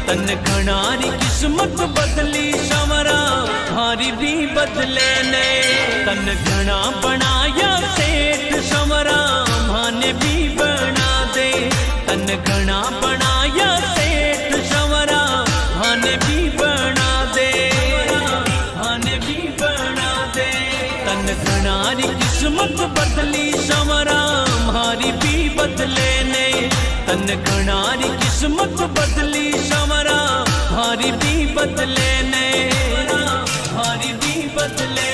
तन घणारी किस्मत बदली शमरा हारी भी बदले ने तन घना बनाया सेठ शमरा माने भी बना दे तन घना बनाया सेठ शमरा माने भी बना दे माने भी बना दे तन घणारी किस्मत बदली शमरा मारी भी बदले ने तन घणारी किस्मत बदली शमरा हारी भी बदले ने हारी भी बदले